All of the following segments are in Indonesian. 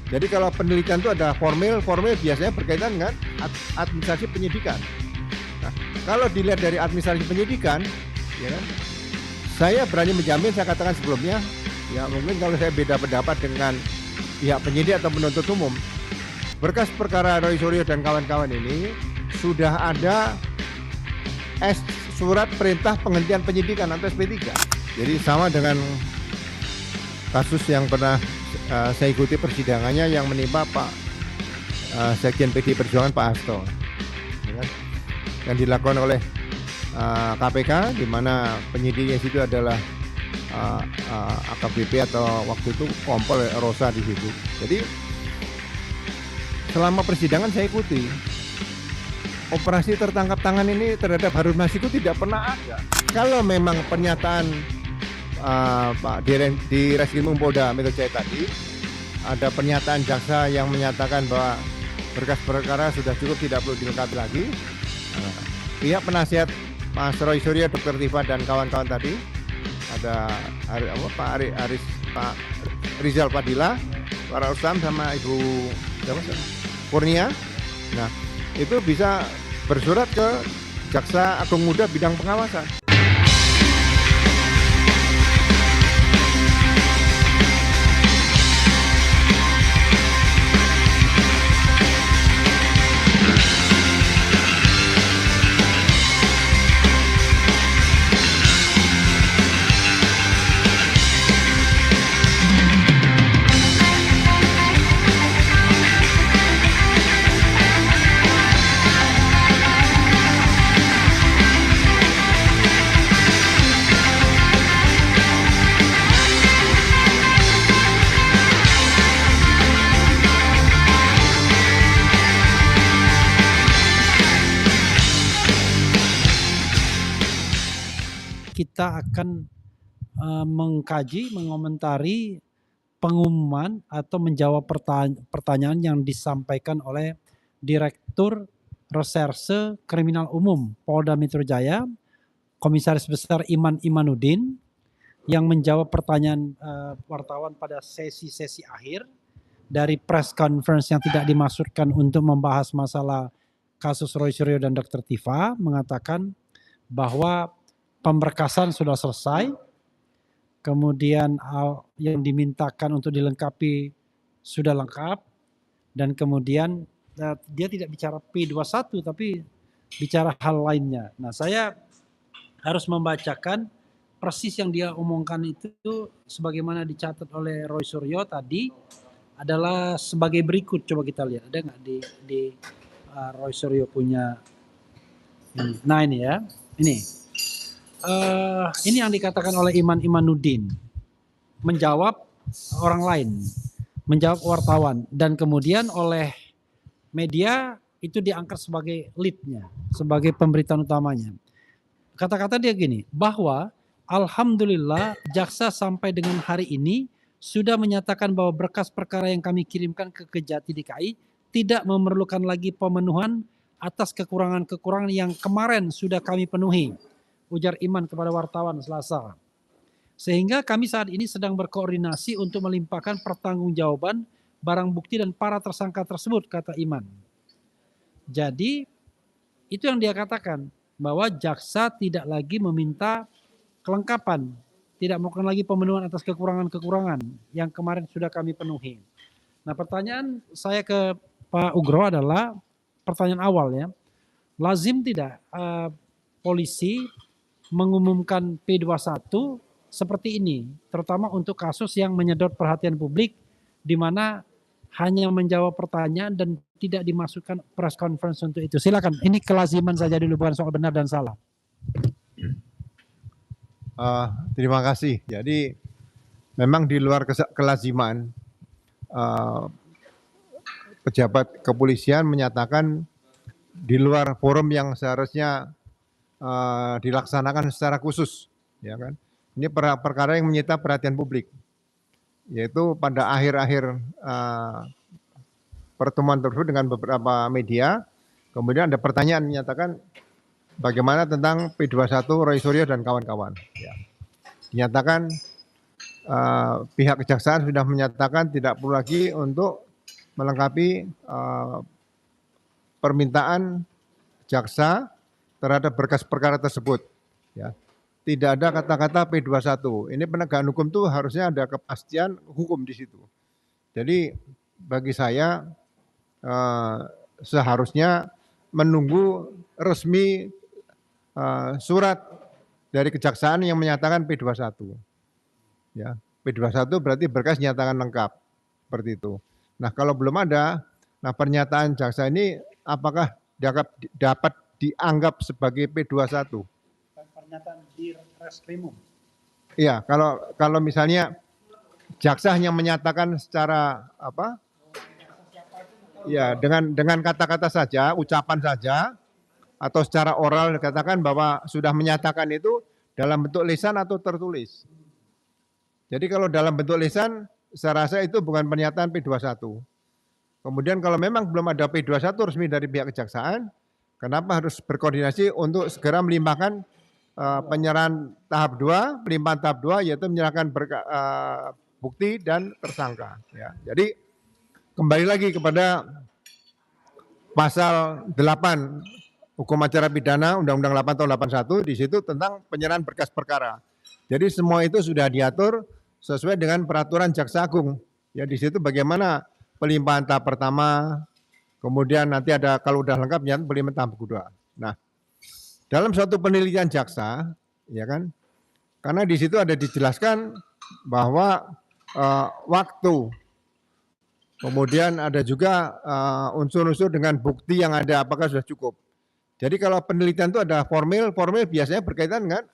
Jadi kalau penelitian itu ada formil biasanya berkaitan dengan administrasi penyidikan. Nah, kalau dilihat dari administrasi penyidikan, ya kan, saya berani menjamin, saya katakan sebelumnya, ya mungkin kalau saya beda pendapat dengan pihak penyidik atau penuntut umum, berkas perkara Roy Suryo dan kawan-kawan ini sudah ada surat perintah penghentian penyidikan atau SP3. Jadi sama dengan kasus yang pernah saya ikuti persidangannya yang menimpa Pak Sekjen PD Perjuangan Pak Hasto, ya kan? Yang dilakukan oleh KPK, di mana penyidiknya itu adalah AKBP atau waktu itu Kompol Rosa di situ. Jadi selama persidangan saya ikuti, operasi tertangkap tangan ini terhadap Harun Masiku tidak pernah ada. Kalau memang pernyataan Pak di Reskrimum Polda Metro Jaya tadi, ada pernyataan jaksa yang menyatakan bahwa berkas perkara sudah cukup, tidak perlu dilengkapi lagi. Pihak penasihat Mas Roy Suryo, Dr. Tifa dan kawan-kawan tadi, ada Pak Rizal Padilla, Pak Rustam sama Ibu Kurnia. Nah, itu bisa bersurat ke Jaksa Agung Muda bidang pengawasan. Kita akan mengkaji, mengomentari pengumuman atau menjawab pertanyaan yang disampaikan oleh Direktur Reserse Kriminal Umum Polda Metro Jaya, Komisaris Besar Iman Imanuddin, yang menjawab pertanyaan wartawan pada sesi-sesi akhir dari press conference yang tidak dimaksudkan untuk membahas masalah kasus Roy Suryo dan Dr. Tifa, mengatakan bahwa pemberkasan sudah selesai, kemudian yang dimintakan untuk dilengkapi sudah lengkap, dan kemudian dia tidak bicara P21 tapi bicara hal lainnya. Nah, saya harus membacakan persis yang dia omongkan itu sebagaimana dicatat oleh Roy Suryo tadi adalah sebagai berikut. Coba kita lihat, ada nggak di Roy Suryo punya ini. Nah ini ya, ini yang dikatakan oleh Iman Imanuddin, menjawab orang lain, menjawab wartawan, dan kemudian oleh media itu diangkat sebagai leadnya, sebagai pemberitaan utamanya. Kata-kata dia gini, bahwa alhamdulillah jaksa sampai dengan hari ini sudah menyatakan bahwa berkas perkara yang kami kirimkan ke Kejati DKI tidak memerlukan lagi pemenuhan atas kekurangan-kekurangan yang kemarin sudah kami penuhi, ujar Iman kepada wartawan Selasa. Sehingga kami saat ini sedang berkoordinasi untuk melimpahkan pertanggungjawaban barang bukti dan para tersangka tersebut, kata Iman. Jadi itu yang dia katakan, bahwa jaksa tidak lagi meminta kelengkapan, tidak melakukan lagi pemenuhan atas kekurangan-kekurangan yang kemarin sudah kami penuhi. Nah, pertanyaan saya ke Pak Ugro adalah pertanyaan awal ya, lazim tidak polisi mengumumkan P21 seperti ini, terutama untuk kasus yang menyedot perhatian publik, di mana hanya menjawab pertanyaan dan tidak dimasukkan press conference untuk itu. Silakan, ini kelaziman saja dulu, bukan soal benar dan salah. Terima kasih. Jadi memang di luar kelaziman, pejabat kepolisian menyatakan di luar forum yang seharusnya dilaksanakan secara khusus, ya kan? Ini perkara yang menyita perhatian publik, yaitu pada akhir-akhir pertemuan tersebut dengan beberapa media, kemudian ada pertanyaan menyatakan bagaimana tentang P21 Roy Suryo dan kawan-kawan. Ya. Dinyatakan pihak kejaksaan sudah menyatakan tidak perlu lagi untuk melengkapi permintaan jaksa terhadap berkas perkara tersebut. Ya. Tidak ada kata-kata P21. Ini penegakan hukum itu harusnya ada kepastian hukum di situ. Jadi bagi saya seharusnya menunggu resmi surat dari kejaksaan yang menyatakan P21. Ya, P21 berarti berkas nyatakan lengkap seperti itu. Nah kalau belum ada, nah pernyataan jaksa ini apakah dapat dianggap sebagai P21? Pernyataan di reskrimum. Iya, kalau misalnya jaksa hanya menyatakan secara apa? Ya, dengan kata-kata saja, ucapan saja, atau secara oral dikatakan bahwa sudah menyatakan itu dalam bentuk lisan atau tertulis. Jadi kalau dalam bentuk lisan, saya rasa itu bukan pernyataan P21. Kemudian kalau memang belum ada P21 resmi dari pihak kejaksaan, kenapa harus berkoordinasi untuk segera melimpahkan penyerahan tahap 2, pelimpahan tahap 2 yaitu menyerahkan bukti dan tersangka. Ya. Jadi kembali lagi kepada pasal 8 Hukum Acara Pidana Undang-Undang 8 tahun 81 di situ tentang penyerahan berkas perkara. Jadi semua itu sudah diatur sesuai dengan peraturan Jaksa Agung. Ya di situ bagaimana pelimpahan tahap pertama, kemudian nanti ada kalau udah lengkap ya pelimpahan tahap kedua. Nah, dalam suatu penelitian jaksa, ya kan, karena di situ ada dijelaskan bahwa waktu, kemudian ada juga unsur-unsur dengan bukti yang ada apakah sudah cukup. Jadi kalau penelitian itu ada formil biasanya berkaitan dengan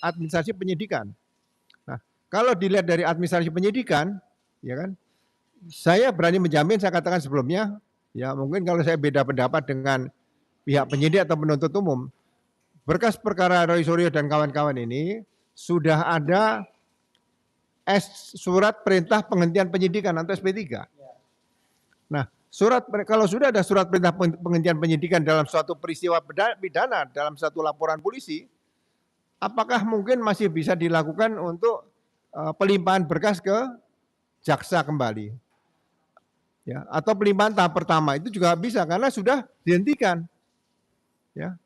administrasi penyidikan. Nah, kalau dilihat dari administrasi penyidikan, ya kan, saya berani menjamin, saya katakan sebelumnya, ya mungkin kalau saya beda pendapat dengan pihak penyidik atau penuntut umum, berkas perkara Roy Suryo dan kawan-kawan ini sudah ada surat perintah penghentian penyidikan atau SP3. Nah, kalau sudah ada surat perintah penghentian penyidikan dalam suatu peristiwa pidana dalam satu laporan polisi, apakah mungkin masih bisa dilakukan untuk pelimpahan berkas ke jaksa kembali? Ya, atau pelimpahan tahap pertama itu juga bisa karena sudah dihentikan. Ya.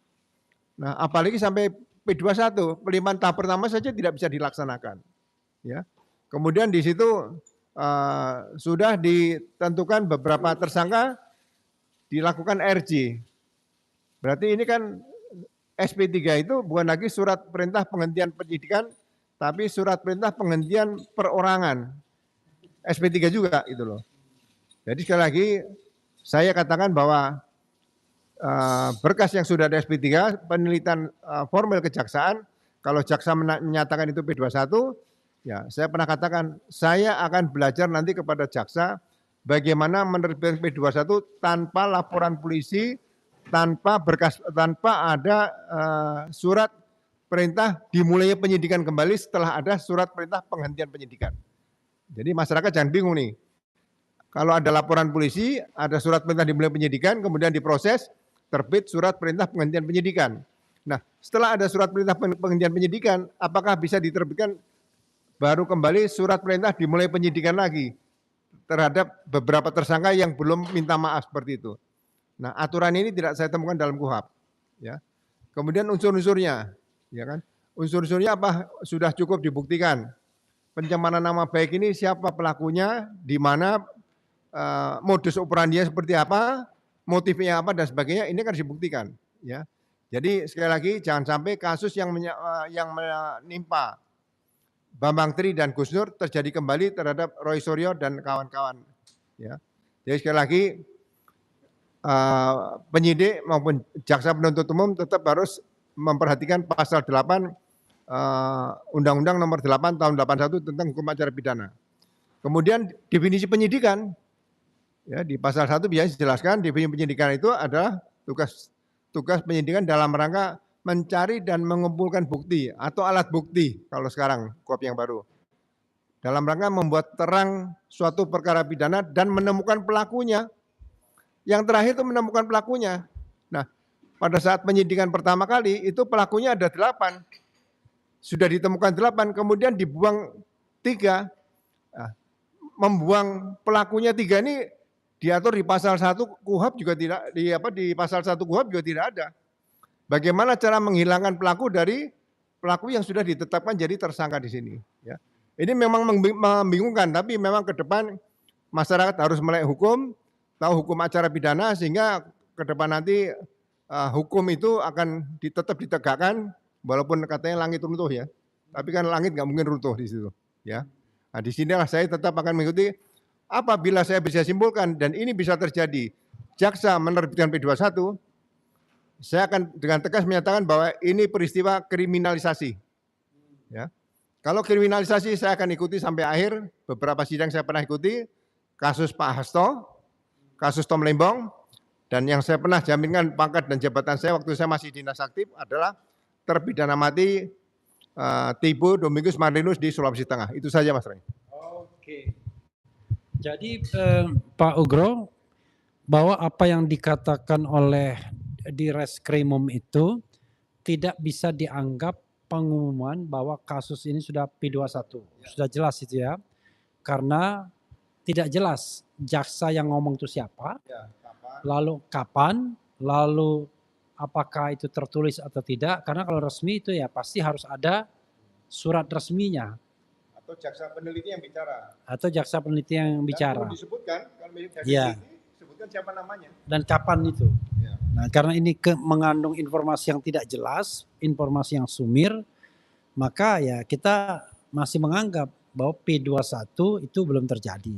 Nah, apalagi sampai P21, pelimpahan tahap pertama saja tidak bisa dilaksanakan. Ya. Kemudian di situ sudah ditentukan beberapa tersangka dilakukan RJ. Berarti ini kan SP3 itu bukan lagi surat perintah penghentian penyidikan, tapi surat perintah penghentian perorangan. SP3 juga itu loh. Jadi sekali lagi saya katakan bahwa berkas yang sudah ada SP3, penelitian formal kejaksaan, kalau jaksa menyatakan itu P21, ya saya pernah katakan, saya akan belajar nanti kepada jaksa bagaimana menerbitkan P21 tanpa laporan polisi, tanpa ada surat perintah dimulainya penyidikan kembali setelah ada surat perintah penghentian penyidikan. Jadi masyarakat jangan bingung nih, kalau ada laporan polisi, ada surat perintah dimulai penyidikan, kemudian diproses, terbit surat perintah penghentian penyidikan. Nah, setelah ada surat perintah penghentian penyidikan, apakah bisa diterbitkan baru kembali surat perintah dimulai penyidikan lagi terhadap beberapa tersangka yang belum minta maaf seperti itu. Nah, aturan ini tidak saya temukan dalam KUHP. Ya. Kemudian unsur-unsurnya, ya kan? Unsur-unsurnya apa? Sudah cukup dibuktikan. Pencemaran nama baik ini siapa pelakunya, di mana, modus operandinya seperti apa, motifnya apa dan sebagainya, ini kan dibuktikan. Ya. Jadi sekali lagi jangan sampai kasus yang menimpa Bambang Tri dan Gus Nur terjadi kembali terhadap Roy Suryo dan kawan-kawan. Ya. Jadi sekali lagi penyidik maupun jaksa penuntut umum tetap harus memperhatikan pasal 8 Undang-Undang Nomor 8 Tahun 81 tentang Hukum Acara Pidana. Kemudian definisi penyidikan, ya di pasal 1 biasanya dijelaskan definisi penyidikan itu adalah tugas penyidikan dalam rangka mencari dan mengumpulkan bukti atau alat bukti kalau sekarang KUHP yang baru. Dalam rangka membuat terang suatu perkara pidana dan menemukan pelakunya. Yang terakhir itu menemukan pelakunya. Nah, pada saat penyidikan pertama kali itu pelakunya ada 8. Sudah ditemukan 8, kemudian dibuang 3. Nah, membuang pelakunya 3 ini diatur di pasal 1 KUHP juga tidak di pasal 1 KUHP juga tidak ada. Bagaimana cara menghilangkan pelaku dari pelaku yang sudah ditetapkan jadi tersangka di sini, ya. Ini memang membingungkan, tapi memang ke depan masyarakat harus melek hukum, tahu hukum acara pidana sehingga ke depan nanti hukum itu akan tetap ditegakkan walaupun katanya langit runtuh ya. Tapi kan langit nggak mungkin runtuh di situ, ya. Nah, di sinilah saya tetap akan mengikuti apabila saya bisa simpulkan dan ini bisa terjadi. Jaksa menerbitkan P21, saya akan dengan tegas menyatakan bahwa ini peristiwa kriminalisasi. Ya. Kalau kriminalisasi saya akan ikuti sampai akhir. Beberapa sidang saya pernah ikuti, kasus Pak Hasto, kasus Tom Lembong, dan yang saya pernah jaminkan pangkat dan jabatan saya waktu saya masih dinas aktif adalah terpidana mati Tibo Domingus Marlinus di Sulawesi Tengah. Itu saja Mas Ray. Oke. Jadi Pak Ugro, bahwa apa yang dikatakan oleh di Reskrimum itu tidak bisa dianggap pengumuman bahwa kasus ini sudah P21. Sudah jelas itu ya. Karena tidak jelas jaksa yang ngomong itu siapa, lalu kapan, lalu apakah itu tertulis atau tidak. Karena kalau resmi itu ya pasti harus ada surat resminya. Atau jaksa peneliti yang bicara. Atau jaksa peneliti yang bicara. Dan disebutkan, kalau jaksa ya. sebutkan siapa namanya. Dan kapan itu. Ya. Nah, karena ini mengandung informasi yang tidak jelas, informasi yang sumir, maka ya kita masih menganggap bahwa P21 itu belum terjadi.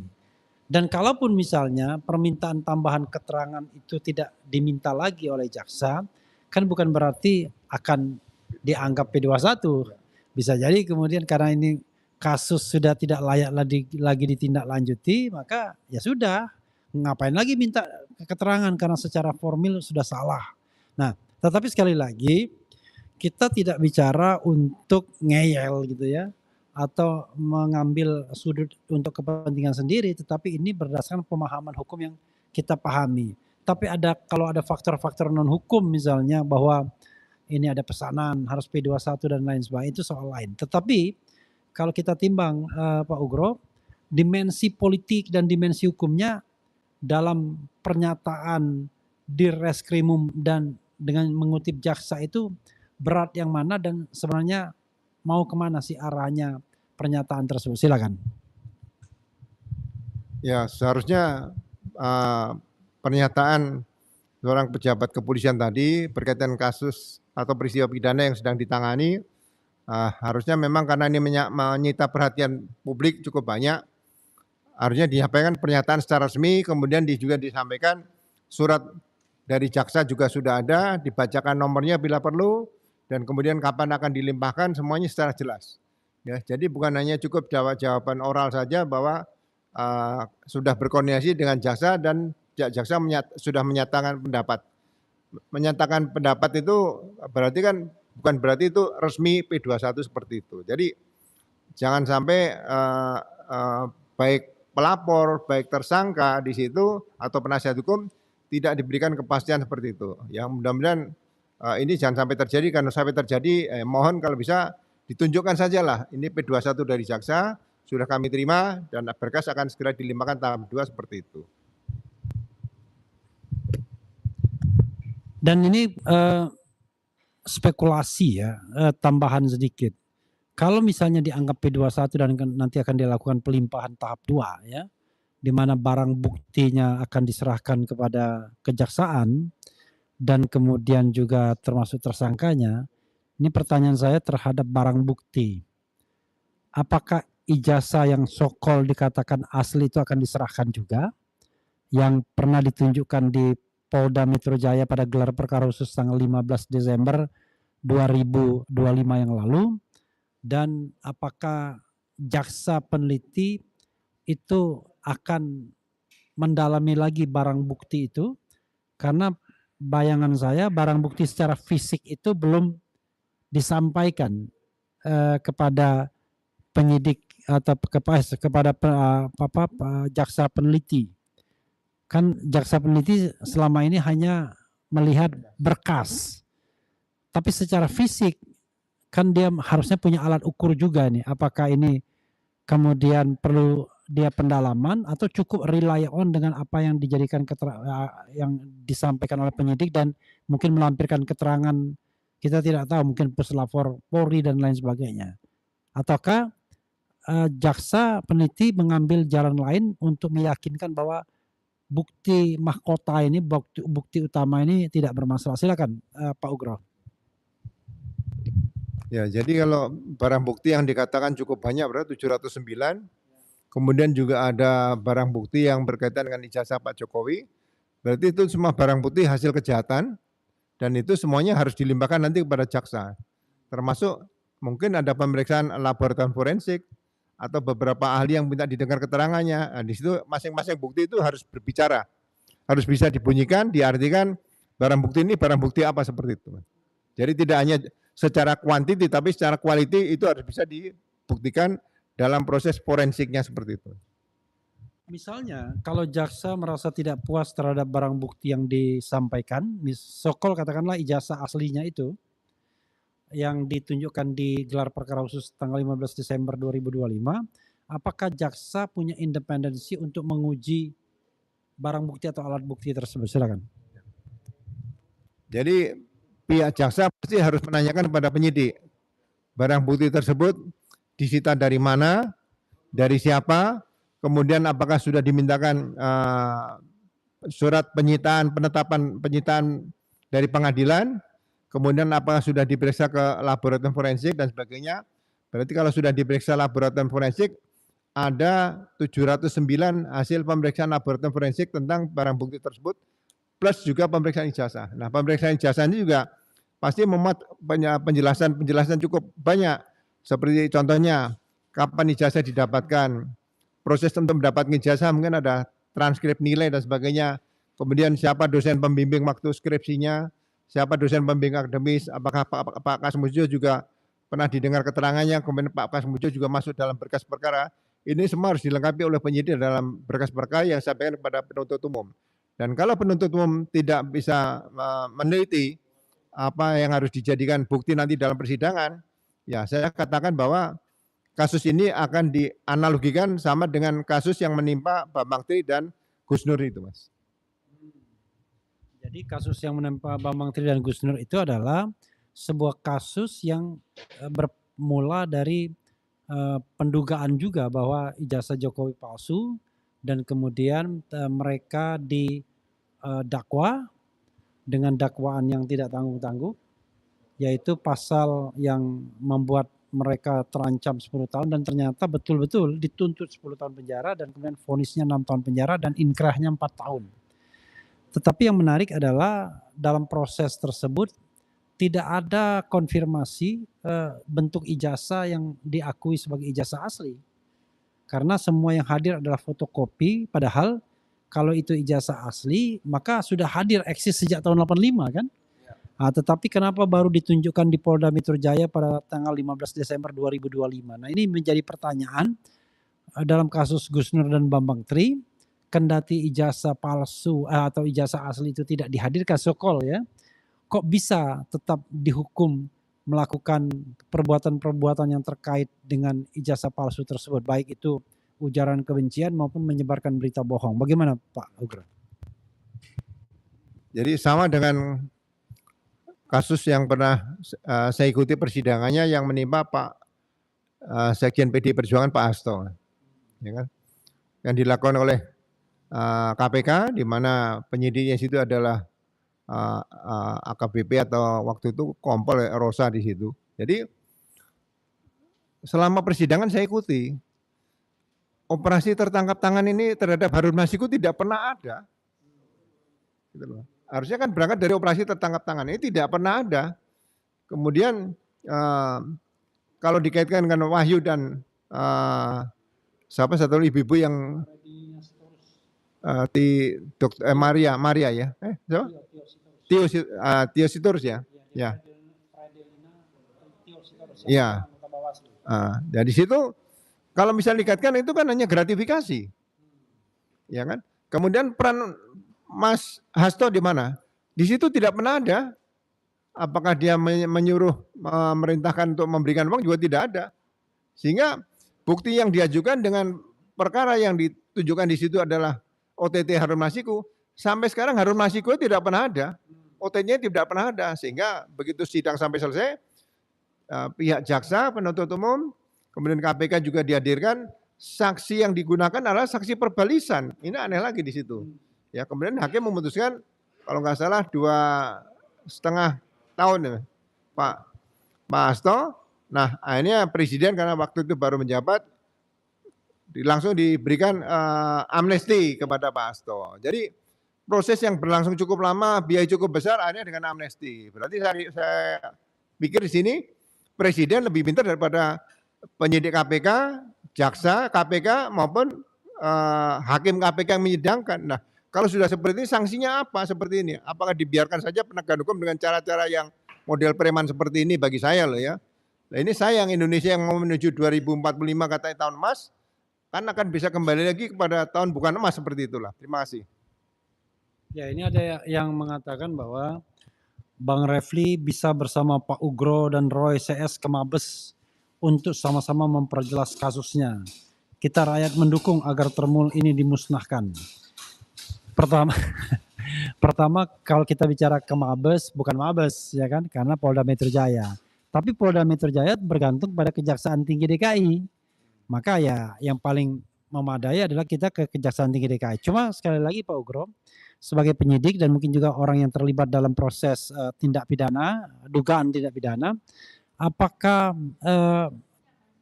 Dan kalaupun misalnya permintaan tambahan keterangan itu tidak diminta lagi oleh jaksa, kan bukan berarti akan dianggap P21. Bisa jadi kemudian karena ini kasus sudah tidak layak lagi ditindaklanjuti, maka ya sudah, ngapain lagi minta keterangan karena secara formil sudah salah. Nah, tetapi sekali lagi kita tidak bicara untuk ngeyel gitu ya, atau mengambil sudut untuk kepentingan sendiri, tetapi ini berdasarkan pemahaman hukum yang kita pahami. Tapi kalau ada faktor-faktor non hukum misalnya bahwa ini ada pesanan harus P21 dan lain sebagainya, itu soal lain. Tetapi kalau kita timbang Pak Ugro, dimensi politik dan dimensi hukumnya dalam pernyataan di Reskrimum dan dengan mengutip jaksa itu berat yang mana dan sebenarnya mau kemana sih arahnya pernyataan tersebut? Silakan. Ya, seharusnya pernyataan seorang pejabat kepolisian tadi berkaitan kasus atau peristiwa pidana yang sedang ditangani harusnya memang karena ini menyita perhatian publik cukup banyak, harusnya disampaikan pernyataan secara resmi, kemudian juga disampaikan surat dari jaksa juga sudah ada, dibacakan nomornya bila perlu, dan kemudian kapan akan dilimpahkan semuanya secara jelas. Ya, jadi bukan hanya cukup jawaban oral saja bahwa sudah berkoordinasi dengan jaksa dan jaksa sudah menyatakan pendapat. Menyatakan pendapat itu berarti kan bukan berarti itu resmi P21 seperti itu. Jadi jangan sampai baik pelapor, baik tersangka di situ atau penasihat hukum tidak diberikan kepastian seperti itu. Ya mudah-mudahan ini jangan sampai terjadi, karena sampai terjadi mohon kalau bisa ditunjukkan sajalah ini P21 dari jaksa sudah kami terima dan berkas akan segera dilimpahkan tahap 2 seperti itu. Dan ini spekulasi ya, tambahan sedikit. Kalau misalnya dianggap P21 dan nanti akan dilakukan pelimpahan tahap 2 ya, di mana barang buktinya akan diserahkan kepada kejaksaan dan kemudian juga termasuk tersangkanya, ini pertanyaan saya terhadap barang bukti. Apakah ijazah yang so-called dikatakan asli itu akan diserahkan juga, yang pernah ditunjukkan di Polda Metro Jaya pada gelar perkara khusus tanggal 15 Desember 2025 yang lalu, dan apakah jaksa peneliti itu akan mendalami lagi barang bukti itu, karena bayangan saya barang bukti secara fisik itu belum disampaikan kepada penyidik atau kepada jaksa peneliti. Kan jaksa peneliti selama ini hanya melihat berkas, tapi secara fisik kan dia harusnya punya alat ukur juga nih, apakah ini kemudian perlu dia pendalaman atau cukup rely on dengan apa yang dijadikan yang disampaikan oleh penyidik dan mungkin melampirkan keterangan kita tidak tahu, mungkin puslapor Polri dan lain sebagainya. Ataukah jaksa peneliti mengambil jalan lain untuk meyakinkan bahwa bukti mahkota ini, bukti utama ini tidak bermasalah. Silakan Pak Ugro. Ya, jadi kalau barang bukti yang dikatakan cukup banyak berarti 709. Kemudian juga ada barang bukti yang berkaitan dengan ijazah Pak Jokowi. Berarti itu semua barang bukti hasil kejahatan dan itu semuanya harus dilimpahkan nanti kepada jaksa. Termasuk mungkin ada pemeriksaan laboratorium forensik atau beberapa ahli yang minta didengar keterangannya. Nah, di situ masing-masing bukti itu harus berbicara. Harus bisa dibunyikan, diartikan barang bukti ini barang bukti apa seperti itu. Jadi tidak hanya secara kuantiti tapi secara quality itu harus bisa dibuktikan dalam proses forensiknya seperti itu. Misalnya kalau jaksa merasa tidak puas terhadap barang bukti yang disampaikan, sokol katakanlah ijazah aslinya itu yang ditunjukkan di gelar perkara khusus tanggal 15 Desember 2025, apakah jaksa punya independensi untuk menguji barang bukti atau alat bukti tersebut? Silakan. Jadi pihak jaksa pasti harus menanyakan kepada penyidik barang bukti tersebut disita dari mana, dari siapa, kemudian apakah sudah dimintakan surat penyitaan, penetapan penyitaan dari pengadilan, kemudian apakah sudah diperiksa ke laboratorium forensik dan sebagainya. Berarti kalau sudah diperiksa laboratorium forensik, ada 709 hasil pemeriksaan laboratorium forensik tentang barang bukti tersebut, plus juga pemeriksaan ijazah. Nah, pemeriksaan ijazah ini juga pasti memuat penjelasan cukup banyak. Seperti contohnya, kapan ijazah didapatkan, proses untuk mendapatkan ijazah mungkin ada transkrip nilai dan sebagainya. Kemudian siapa dosen pembimbing waktu skripsinya, siapa dosen pembimbing akademis, apakah Pak Kasmujo juga pernah didengar keterangannya, kemudian Pak Kasmujo juga masuk dalam berkas perkara. Ini semua harus dilengkapi oleh penyidik dalam berkas perkara yang disampaikan kepada penuntut umum. Dan kalau penuntut umum tidak bisa meneliti apa yang harus dijadikan bukti nanti dalam persidangan, ya saya katakan bahwa kasus ini akan dianalogikan sama dengan kasus yang menimpa Bambang Tri dan Gus Nur itu, Mas. Jadi kasus yang menimpa Bambang Tri dan Gus Nur itu adalah sebuah kasus yang bermula dari pendugaan juga bahwa ijazah Jokowi palsu dan kemudian mereka didakwa dengan dakwaan yang tidak tanggung-tanggung, yaitu pasal yang membuat mereka terancam 10 tahun dan ternyata betul-betul dituntut 10 tahun penjara dan kemudian vonisnya 6 tahun penjara dan inkrahnya 4 tahun. Tetapi yang menarik adalah dalam proses tersebut tidak ada konfirmasi bentuk ijazah yang diakui sebagai ijazah asli. Karena semua yang hadir adalah fotokopi, padahal kalau itu ijazah asli maka sudah hadir eksis sejak tahun 85 kan? Nah, tetapi kenapa baru ditunjukkan di Polda Metro Jaya pada tanggal 15 Desember 2025? Nah, ini menjadi pertanyaan dalam kasus Gus Nur dan Bambang Tri, kendati ijazah palsu atau ijazah asli itu tidak dihadirkan sokol ya, kok bisa tetap dihukum melakukan perbuatan-perbuatan yang terkait dengan ijazah palsu tersebut, baik itu ujaran kebencian maupun menyebarkan berita bohong. Bagaimana Pak Ugro? Jadi sama dengan kasus yang pernah saya ikuti persidangannya yang menimpa Pak Sekjen PD Perjuangan Pak Hasto, ya kan? Yang dilakukan oleh KPK, di mana penyidiknya situ adalah AKBP atau waktu itu Kompol Rosa di situ. Jadi selama persidangan saya ikuti, operasi tertangkap tangan ini terhadap Harun Masiku tidak pernah ada. Gitu loh. Harusnya kan berangkat dari operasi tertangkap tangan, ini tidak pernah ada. Kemudian kalau dikaitkan dengan Wahyu dan siapa satu ibu-ibu yang Dr. Maria ya, siapa? Tio Sitorus ya, ya. Ya. Dari situ kalau misalnya dikaitkan itu kan hanya gratifikasi, ya kan. Kemudian peran Mas Hasto di mana? Di situ tidak pernah ada. Apakah dia menyuruh memerintahkan untuk memberikan uang juga tidak ada. Sehingga bukti yang diajukan dengan perkara yang ditunjukkan di situ adalah OTT Harun Masiku, sampai sekarang Harun Masiku tidak pernah ada, OTT-nya tidak pernah ada, sehingga begitu sidang sampai selesai, pihak jaksa, penuntut umum, kemudian KPK juga dihadirkan, saksi yang digunakan adalah saksi perbalisan. Ini aneh lagi di situ. Ya, kemudian hakim memutuskan kalau nggak salah 2,5 tahun ya, Pak Hasto. Nah, akhirnya presiden karena waktu itu baru menjabat langsung diberikan amnesti kepada Pak Hasto. Jadi proses yang berlangsung cukup lama, biaya cukup besar, akhirnya dengan amnesti. Berarti saya pikir di sini presiden lebih pintar daripada penyidik KPK, jaksa KPK maupun hakim KPK yang menyidangkan. Nah, kalau sudah seperti ini sanksinya apa seperti ini? Apakah dibiarkan saja penegakan hukum dengan cara-cara yang model preman seperti ini bagi saya loh ya. Nah, ini sayang Indonesia yang mau menuju 2045 katanya tahun emas, kan akan bisa kembali lagi kepada tahun bukan emas seperti itulah. Terima kasih. Ya, ini ada yang mengatakan bahwa Bang Refli bisa bersama Pak Ugro dan Roy CS ke Mabes untuk sama-sama memperjelas kasusnya. Kita rakyat mendukung agar Termul ini dimusnahkan. Pertama kalau kita bicara ke Mabes, bukan Mabes ya kan, karena Polda Metro Jaya. Tapi Polda Metro Jaya bergantung pada Kejaksaan Tinggi DKI. Maka ya yang paling memadai adalah kita ke Kejaksaan Tinggi DKI. Cuma sekali lagi Pak Ugro, sebagai penyidik dan mungkin juga orang yang terlibat dalam proses tindak pidana, dugaan tindak pidana, apakah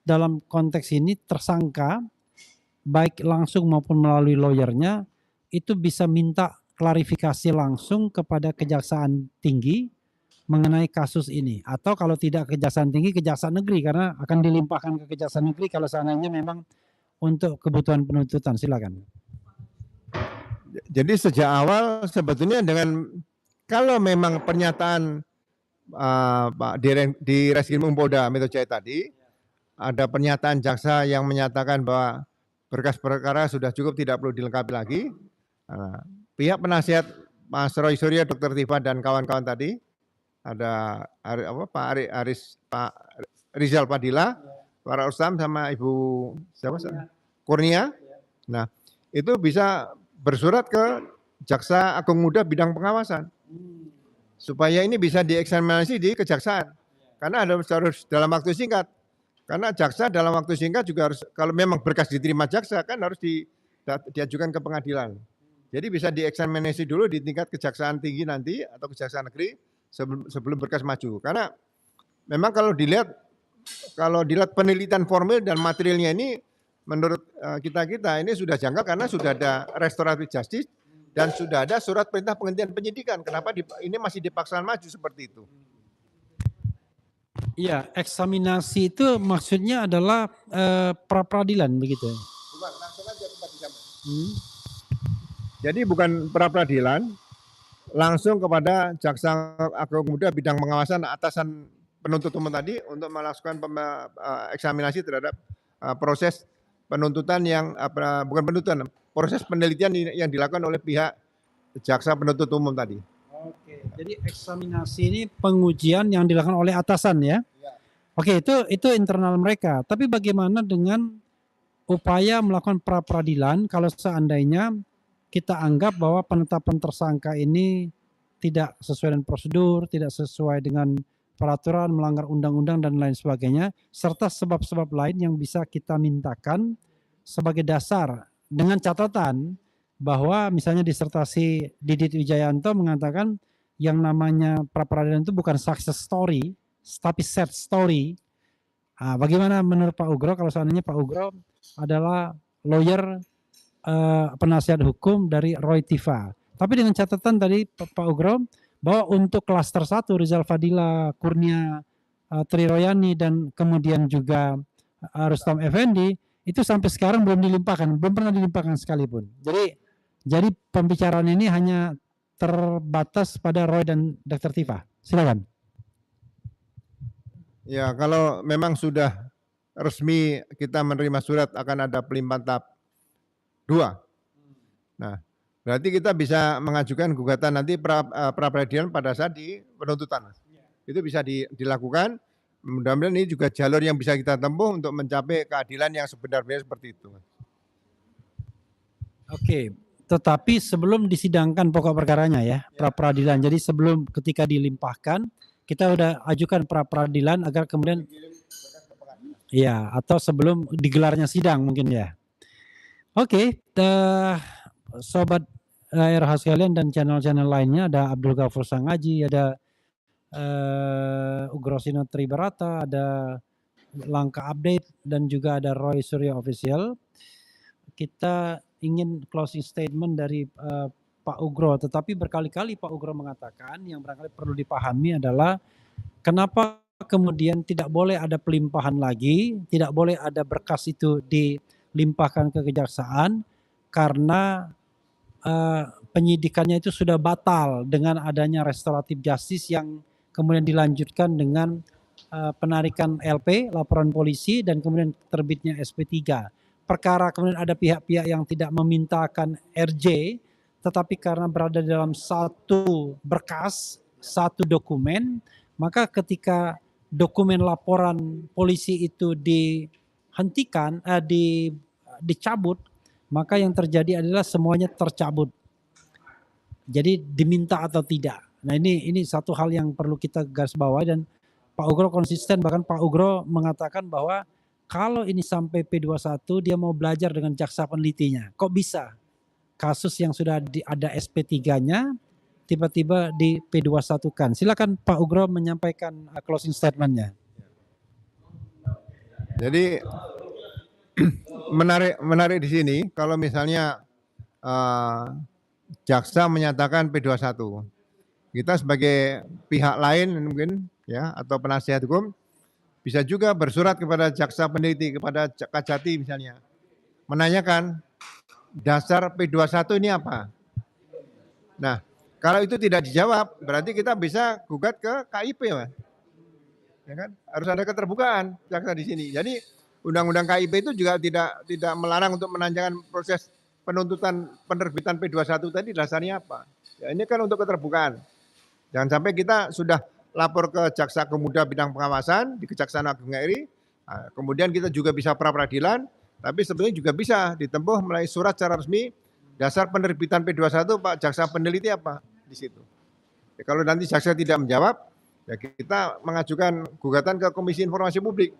dalam konteks ini tersangka baik langsung maupun melalui lawyernya itu bisa minta klarifikasi langsung kepada Kejaksaan Tinggi mengenai kasus ini, atau kalau tidak Kejaksaan Tinggi, Kejaksaan Negeri, karena akan dilimpahkan ke Kejaksaan Negeri kalau seandainya memang untuk kebutuhan penuntutan. Silakan. Jadi sejak awal sebetulnya dengan kalau memang pernyataan Pak di Reskrim Polda Metro Jaya tadi ada pernyataan jaksa yang menyatakan bahwa berkas perkara sudah cukup, tidak perlu dilengkapi lagi. Pihak penasihat Mas Roy Suryo, Dr. Tifa dan kawan-kawan tadi, ada Pak Rizal Padilla, Pak Ustam sama Ibu siapa? Kurnia. Nah, itu bisa bersurat ke Jaksa Agung Muda bidang pengawasan supaya ini bisa dieksaminasi di kejaksaan, karena harus dalam waktu singkat. Karena jaksa dalam waktu singkat juga harus, kalau memang berkas diterima jaksa kan harus diajukan ke pengadilan. Jadi bisa dieksaminasi dulu di tingkat Kejaksaan Tinggi nanti atau Kejaksaan Negeri sebelum berkas maju. Karena memang kalau dilihat penelitian formil dan materialnya ini menurut kita ini sudah janggal karena sudah ada restoratif justice dan sudah ada surat perintah penghentian penyidikan. Kenapa ini masih dipaksakan maju seperti itu? Iya, eksaminasi itu maksudnya adalah pra peradilan begitu. Bukan, langsung aja kita bisa. Jadi bukan pra peradilan, langsung kepada Jaksa Agung Muda bidang pengawasan atasan penuntut umum tadi untuk melakukan eksaminasi terhadap proses penuntutan yang bukan penuntutan, proses penelitian yang dilakukan oleh pihak jaksa penuntut umum tadi. Oke, jadi eksaminasi ini pengujian yang dilakukan oleh atasan ya? Ya. Oke, itu internal mereka. Tapi bagaimana dengan upaya melakukan pra peradilan kalau seandainya kita anggap bahwa penetapan tersangka ini tidak sesuai dengan prosedur, tidak sesuai dengan peraturan, melanggar undang-undang dan lain sebagainya, serta sebab-sebab lain yang bisa kita mintakan sebagai dasar dengan catatan bahwa misalnya disertasi Didit Wijayanto mengatakan yang namanya pra peradilan itu bukan success story, tapi sad story. Nah, bagaimana menurut Pak Ugro kalau seandainya Pak Ugro adalah lawyer penasihat hukum dari Roy Tifa. Tapi dengan catatan tadi Pak Ugro bahwa untuk klaster 1 Rizal Fadila, Kurnia Tri Royani dan kemudian juga Rustam Effendi itu sampai sekarang belum dilimpahkan, belum pernah dilimpahkan sekalipun. Jadi pembicaraan ini hanya terbatas pada Roy dan Dr. Tifa. Silakan. Ya, kalau memang sudah resmi kita menerima surat akan ada pelimpahan tahap 2. Nah, berarti kita bisa mengajukan gugatan nanti pra peradilan pada saat di penuntutan. Itu bisa dilakukan. Mudah-mudahan ini juga jalur yang bisa kita tempuh untuk mencapai keadilan yang sebenarnya seperti itu. Oke, tetapi sebelum disidangkan pokok perkaranya ya, pra peradilan. Jadi sebelum ketika dilimpahkan, kita udah ajukan pra peradilan agar kemudian ya, atau sebelum digelarnya sidang mungkin ya. Oke, sobat RH sekalian dan channel-channel lainnya, ada Abdul Ghafur Sangaji, ada Ugrosino Tribarata, ada Langkah Update, dan juga ada Roy Surya Official. Kita ingin closing statement dari Pak Ugro, tetapi berkali-kali Pak Ugro mengatakan yang barangkali perlu dipahami adalah kenapa kemudian tidak boleh ada pelimpahan lagi, tidak boleh ada berkas itu dilimpahkan ke kejaksaan karena penyidikannya itu sudah batal dengan adanya restoratif justice yang kemudian dilanjutkan dengan penarikan LP, laporan polisi, dan kemudian terbitnya SP3. Perkara kemudian ada pihak-pihak yang tidak memintakan RJ, tetapi karena berada dalam satu berkas, satu dokumen, maka ketika dokumen laporan polisi itu dihentikan, dicabut, maka yang terjadi adalah semuanya tercabut. Jadi diminta atau tidak. Nah ini satu hal yang perlu kita garis bawahi, dan Pak Ugro konsisten, bahkan Pak Ugro mengatakan bahwa kalau ini sampai P21 dia mau belajar dengan jaksa penelitinya. Kok bisa kasus yang sudah ada SP3-nya tiba-tiba di P21-kan. Silakan Pak Ugro menyampaikan closing statement-nya. Jadi menarik di sini kalau misalnya jaksa menyatakan P21. Kita sebagai pihak lain mungkin ya atau penasihat hukum bisa juga bersurat kepada jaksa peneliti, kepada Kajati misalnya, menanyakan dasar P21 ini apa. Nah, kalau itu tidak dijawab, berarti kita bisa gugat ke KIP, Mas. Ya kan? Harus ada keterbukaan jaksa di sini. Jadi Undang-Undang KIP itu juga tidak melarang untuk menanyakan proses penuntutan penerbitan P21 tadi dasarnya apa. Ya, ini kan untuk keterbukaan. Jangan sampai kita sudah lapor ke Jaksa Kemuda Bidang Pengawasan di Kejaksaan Agung RI, kemudian kita juga bisa pra peradilan, tapi sebenarnya juga bisa ditempuh melalui surat secara resmi dasar penerbitan P21 Pak Jaksa Peneliti apa di situ. Ya, kalau nanti jaksa tidak menjawab, ya kita mengajukan gugatan ke Komisi Informasi Publik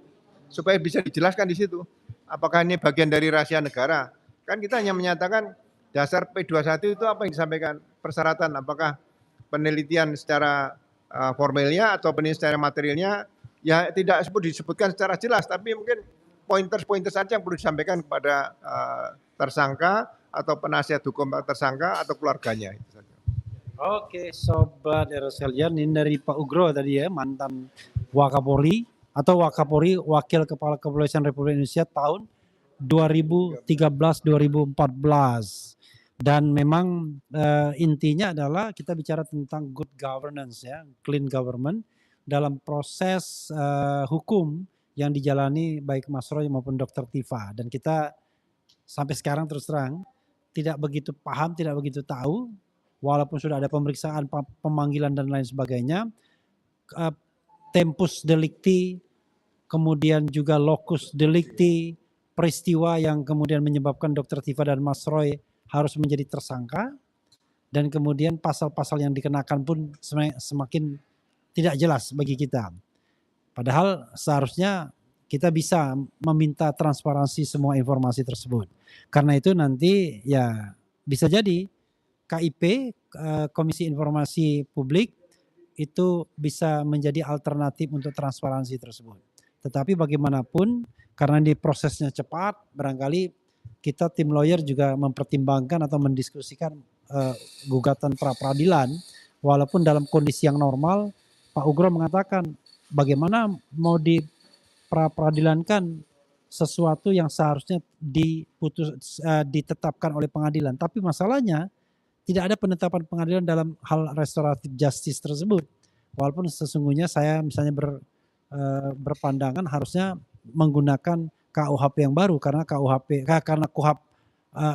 supaya bisa dijelaskan di situ. Apakah ini bagian dari rahasia negara? Kan kita hanya menyatakan dasar P21 itu apa yang disampaikan, persyaratan apakah penelitian secara formalnya atau penelitian secara materialnya, ya tidak disebutkan secara jelas, tapi mungkin pointers saja yang perlu disampaikan kepada tersangka atau penasihat hukum tersangka atau keluarganya. Itu saja. Oke, sobat sekalian, ini dari Pak Ugro tadi ya, mantan Wakapolri atau Wakapolri Wakil Kepala Kepolisian Republik Indonesia tahun 2013-2014. Dan memang intinya adalah kita bicara tentang good governance ya, clean government dalam proses hukum yang dijalani baik Mas Roy maupun Dr. Tifa. Dan kita sampai sekarang terus terang tidak begitu paham, tidak begitu tahu, walaupun sudah ada pemeriksaan, pemanggilan dan lain sebagainya, tempus delicti, kemudian juga locus delicti, peristiwa yang kemudian menyebabkan Dr. Tifa dan Mas Roy harus menjadi tersangka, dan kemudian pasal-pasal yang dikenakan pun semakin tidak jelas bagi kita. Padahal seharusnya kita bisa meminta transparansi semua informasi tersebut. Karena itu nanti ya bisa jadi KIP, Komisi Informasi Publik, itu bisa menjadi alternatif untuk transparansi tersebut. Tetapi bagaimanapun karena di prosesnya cepat, barangkali kita tim lawyer juga mempertimbangkan atau mendiskusikan gugatan pra peradilan, walaupun dalam kondisi yang normal Pak Ugro mengatakan bagaimana mau di pra peradilankan sesuatu yang seharusnya ditetapkan oleh pengadilan. Tapi masalahnya tidak ada penetapan pengadilan dalam hal restoratif justice tersebut. Walaupun sesungguhnya saya misalnya berpandangan harusnya menggunakan KUHP yang baru karena KUHP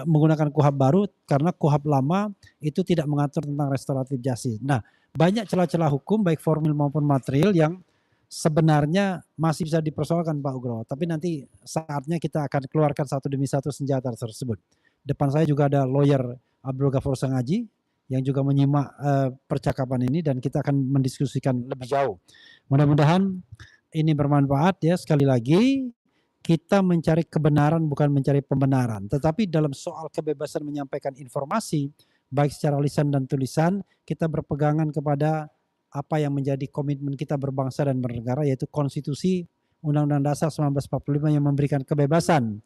menggunakan KUHP baru karena KUHP lama itu tidak mengatur tentang restoratif justice. Nah, banyak celah-celah hukum baik formil maupun material yang sebenarnya masih bisa dipersoalkan Pak Ugro. Tapi nanti saatnya kita akan keluarkan satu demi satu senjata tersebut. Depan saya juga ada lawyer Abdul Ghafur Sangaji yang juga menyimak percakapan ini dan kita akan mendiskusikan lebih jauh. Mudah-mudahan ini bermanfaat ya. Sekali lagi kita mencari kebenaran bukan mencari pembenaran, tetapi dalam soal kebebasan menyampaikan informasi baik secara lisan dan tulisan, kita berpegangan kepada apa yang menjadi komitmen kita berbangsa dan bernegara, yaitu konstitusi Undang-Undang Dasar 1945 yang memberikan kebebasan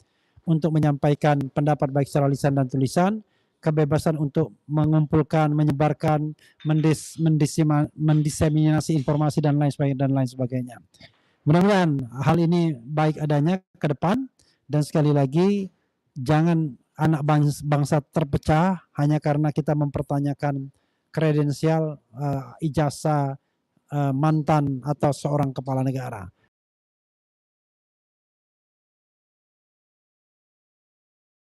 untuk menyampaikan pendapat baik secara lisan dan tulisan, kebebasan untuk mengumpulkan, menyebarkan, mendiseminasi informasi dan lain sebagainya. Mudah-mudahan hal ini baik adanya ke depan, dan sekali lagi jangan anak bangsa terpecah hanya karena kita mempertanyakan kredensial, ijazah mantan atau seorang kepala negara.